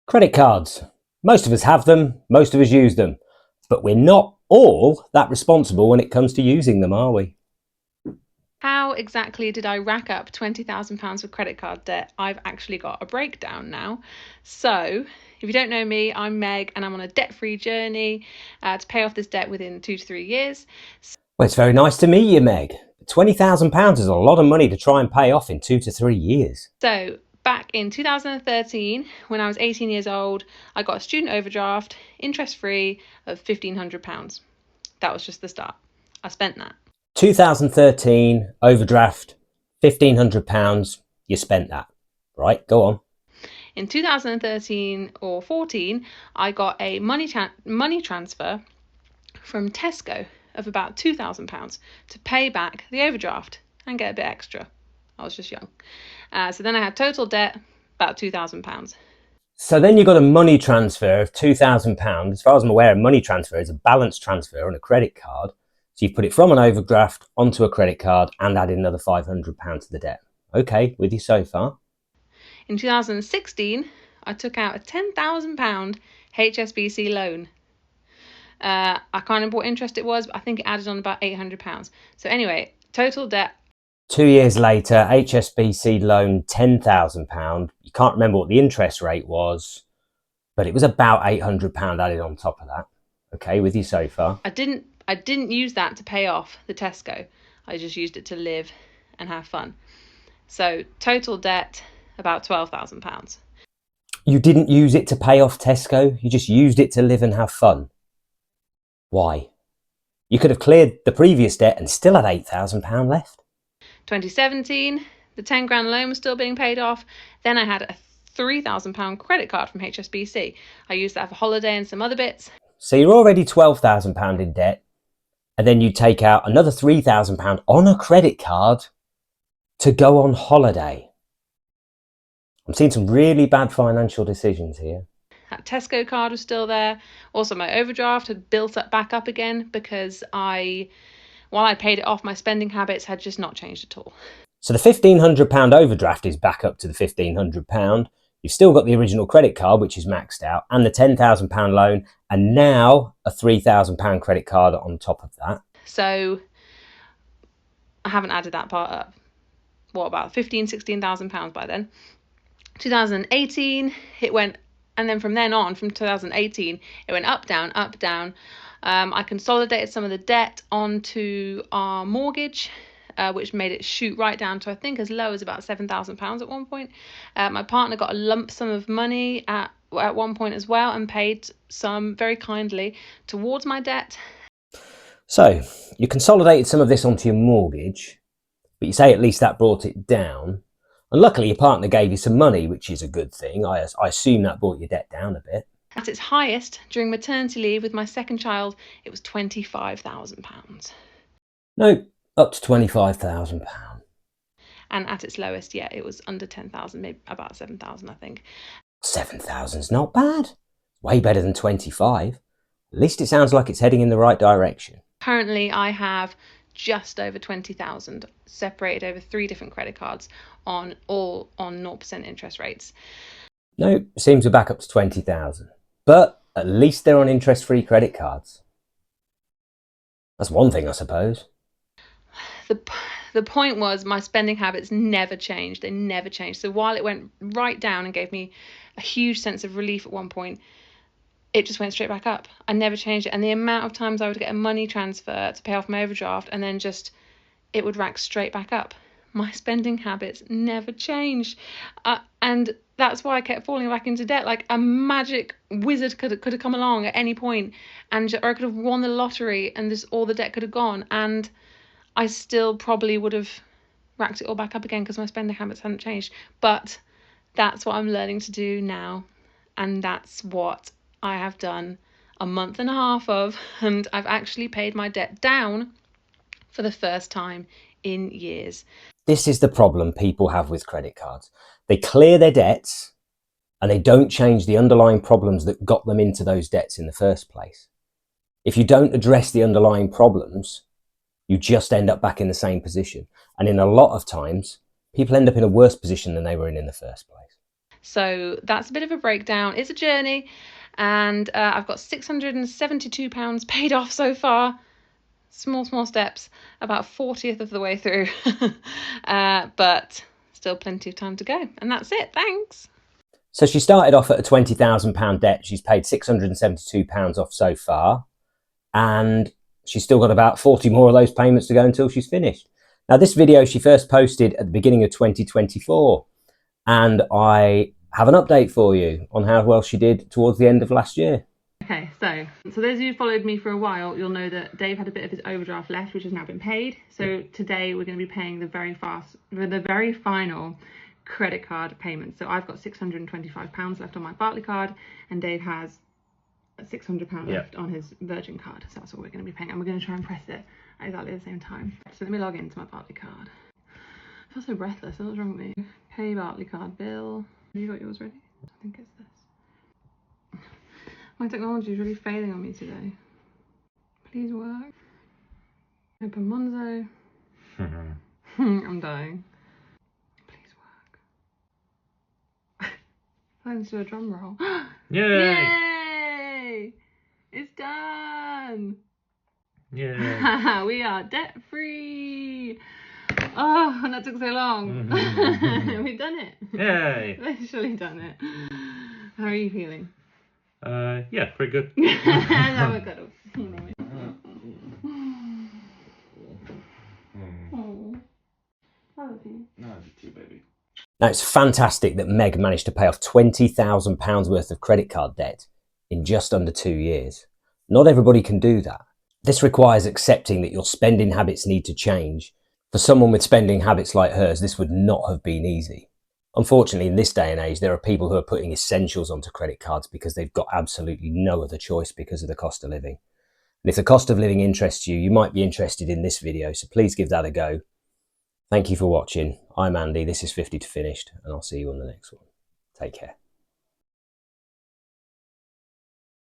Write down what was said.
Credit cards. Most of us have them, most of us use them, but we're not all that responsible when it comes to using them, are we? How exactly did I rack up £20,000 of credit card debt? I've actually got a breakdown now. So, if you don't know me, I'm Meg and I'm on a debt-free journey to pay off this debt within 2 to 3 years. Well, it's very nice to meet you, Meg. £20,000 is a lot of money to try and pay off in 2 to 3 years. So, back in 2013, when I was 18 years old, I got a student overdraft, interest-free, of £1,500. That was just the start. I spent that. 2013, overdraft, £1,500, you spent that. Right, go on. In 2013 or 14, I got a money transfer from Tesco of about £2,000 to pay back the overdraft and get a bit extra. I was just young. So then I had total debt, about £2,000. So then you got a money transfer of £2,000. As far as I'm aware, a money transfer is a balance transfer on a credit card. So you've put it from an overdraft onto a credit card and added another £500 to the debt. Okay, with you so far. In 2016, I took out a £10,000 HSBC loan. I can't remember what interest it was, but I think it added on about £800. So anyway, total debt. 2 years later, HSBC loan £10,000. You can't remember what the interest rate was, but it was about £800 added on top of that. Okay, with you so far. I didn't use that to pay off the Tesco. I just used it to live and have fun. So total debt, about £12,000. You didn't use it to pay off Tesco, you just used it to live and have fun. Why? You could have cleared the previous debt and still had £8,000 left. 2017, the 10 grand loan was still being paid off. Then I had a £3,000 credit card from HSBC. I used that for holiday and some other bits. So you're already £12,000 in debt, and then you take out another £3,000 on a credit card to go on holiday. I'm seeing some really bad financial decisions here. That Tesco card was still there. Also, my overdraft had built up back up again because while I paid it off, my spending habits had just not changed at all. So the £1,500 overdraft is back up to the £1,500. You've still got the original credit card, which is maxed out, and the £10,000 loan, and now a £3,000 credit card on top of that. So I haven't added that part up. What, about £16,000 by then? 2018, it went, and then from then on, from 2018, it went up, down, up, down. I consolidated some of the debt onto our mortgage, which made it shoot right down to, I think, as low as about £7,000 at one point. My partner got a lump sum of money at one point as well and paid some very kindly towards my debt. So you consolidated some of this onto your mortgage, but you say at least that brought it down. And luckily your partner gave you some money, which is a good thing. I assume that brought your debt down a bit. At its highest, during maternity leave with my second child, it was £25,000. No, up to £25,000. And at its lowest, yeah, it was under 10,000, maybe about 7,000, I think. 7,000's not bad. Way better than 25. At least it sounds like it's heading in the right direction. Currently, I have just over 20,000 separated over 3 different credit cards on 0% interest rates. No, seems we're back up to 20,000. But at least they're on interest-free credit cards. That's one thing, I suppose. The point was my spending habits never changed. They never changed. So while it went right down and gave me a huge sense of relief at one point, it just went straight back up. I never changed it. And the amount of times I would get a money transfer to pay off my overdraft and then it would rack straight back up. My spending habits never changed. And that's why I kept falling back into debt. Like a magic wizard could have come along at any point, or I could have won the lottery and all the debt could have gone. And I still probably would have racked it all back up again because my spending habits hadn't changed. But that's what I'm learning to do now. And that's what I have done a month and a half of. And I've actually paid my debt down for the first time in years. This is the problem people have with credit cards. They clear their debts and they don't change the underlying problems that got them into those debts in the first place. If you don't address the underlying problems, you just end up back in the same position. And in a lot of times, people end up in a worse position than they were in the first place. So that's a bit of a breakdown. It's a journey, and I've got £672 paid off so far. Small steps, about 40th of the way through. But still plenty of time to go. And that's it. Thanks. So she started off at a £20,000 debt. She's paid £672 off so far. And she's still got about 40 more of those payments to go until she's finished. Now, this video she first posted at the beginning of 2024. And I have an update for you on how well she did towards the end of last year. Okay, so those of you who followed me for a while, you'll know that Dave had a bit of his overdraft left, which has now been paid. So today we're going to be paying the very final credit card payment. So I've got £625 left on my Barclay card, and Dave has £600 left on his Virgin card. So that's what we're going to be paying, and we're going to try and press it at exactly the same time. So let me log into my Barclay card. I feel so breathless. What's wrong with me? Pay Barclay card bill. Have you got yours ready? I think it's this. My technology is really failing on me today. Please work. Open Monzo. I'm dying. Please work. Let's do a drum roll. Yay! Yay! It's done! Yay! We are debt free! Oh, and that took so long. We've done it. Yay! Literally done it. How are you feeling? Yeah, pretty good. Now we're good. Now, it's fantastic that Meg managed to pay off £20,000 worth of credit card debt in just under 2 years. Not everybody can do that. This requires accepting that your spending habits need to change. For someone with spending habits like hers, this would not have been easy. Unfortunately, in this day and age, there are people who are putting essentials onto credit cards because they've got absolutely no other choice because of the cost of living. And if the cost of living interests you, you might be interested in this video, so please give that a go. Thank you for watching. I'm Andy, this is 50 to Finished, and I'll see you on the next one. Take care.